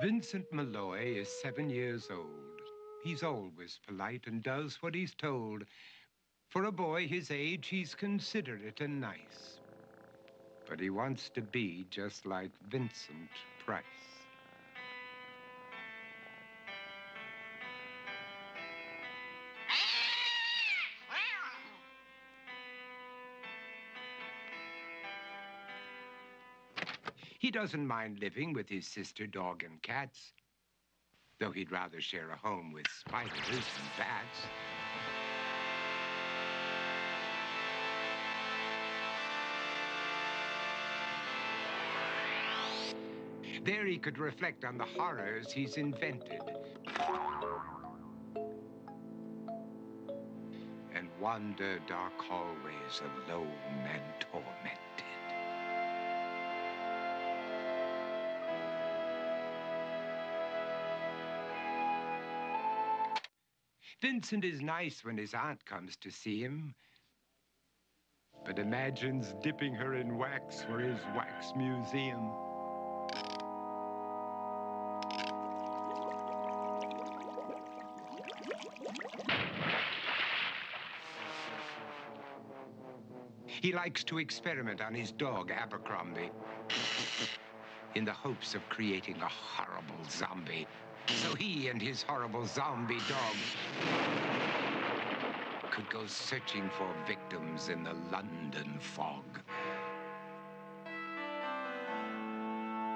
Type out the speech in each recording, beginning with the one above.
Vincent Malloy is 7 years old. He's always polite and does what he's told. For a boy his age, he's considerate and nice. But he wants to be just like Vincent Price. He doesn't mind living with his sister, dog, and cats, though he'd rather share a home with spiders and bats. There he could reflect on the horrors he's invented and wander dark hallways alone and tormented. Vincent is nice when his aunt comes to see him, but imagines dipping her in wax for his wax museum. He likes to experiment on his dog, Abercrombie, in the hopes of creating a horrible zombie. So he and his horrible zombie dog could go searching for victims in the London fog.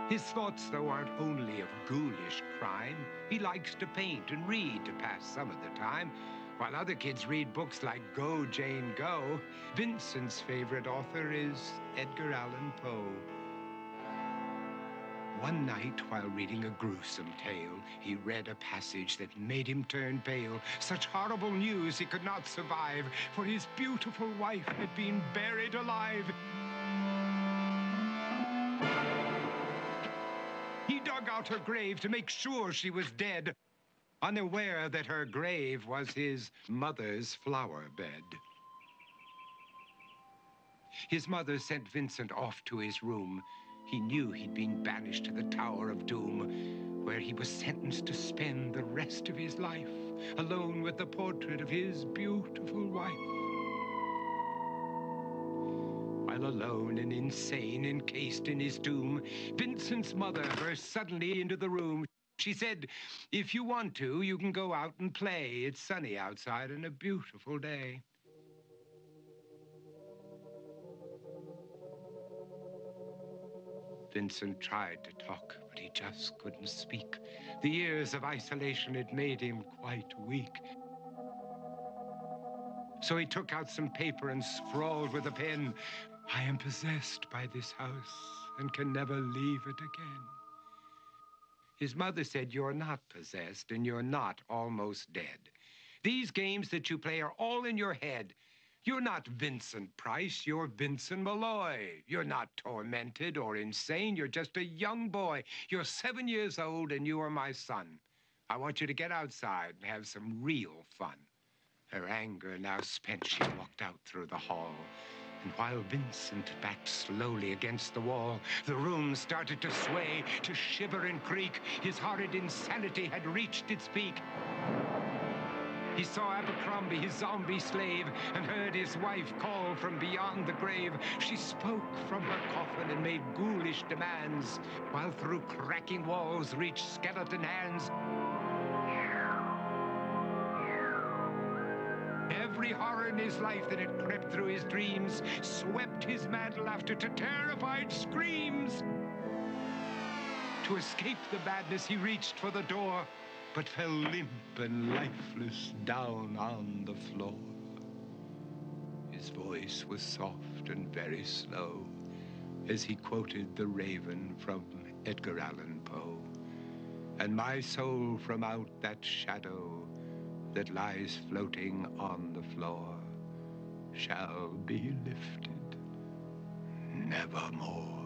His thoughts, though, aren't only of ghoulish crime. He likes to paint and read to pass some of the time. While other kids read books like Go, Jane, Go, Vincent's favorite author is Edgar Allan Poe. One night, while reading a gruesome tale, he read a passage that made him turn pale. Such horrible news he could not survive, for his beautiful wife had been buried alive. He dug out her grave to make sure she was dead, unaware that her grave was his mother's flower bed. His mother sent Vincent off to his room. He knew he'd been banished to the Tower of Doom, where he was sentenced to spend the rest of his life alone with the portrait of his beautiful wife. While alone and insane, encased in his tomb, Vincent's mother burst suddenly into the room. She said, "If you want to, you can go out and play. It's sunny outside and a beautiful day." Vincent tried to talk, but he just couldn't speak. The years of isolation had made him quite weak. So he took out some paper and scrawled with a pen, "I am possessed by this house and can never leave it again." His mother said, "You're not possessed and you're not almost dead. These games that you play are all in your head. You're not Vincent Price, you're Vincent Malloy. You're not tormented or insane, you're just a young boy. You're 7 years old and you are my son. I want you to get outside and have some real fun." Her anger now spent, she walked out through the hall. And while Vincent backed slowly against the wall, the room started to sway, to shiver and creak. His horrid insanity had reached its peak. He saw Abercrombie, his zombie slave, and heard his wife call from beyond the grave. She spoke from her coffin and made ghoulish demands, while through cracking walls reached skeleton hands. Every horror in his life that had crept through his dreams swept his mad laughter to terrified screams. To escape the madness, he reached for the door, but fell limp and lifeless down on the floor. His voice was soft and very slow as he quoted The Raven from Edgar Allan Poe. "And my soul from out that shadow that lies floating on the floor shall be lifted nevermore."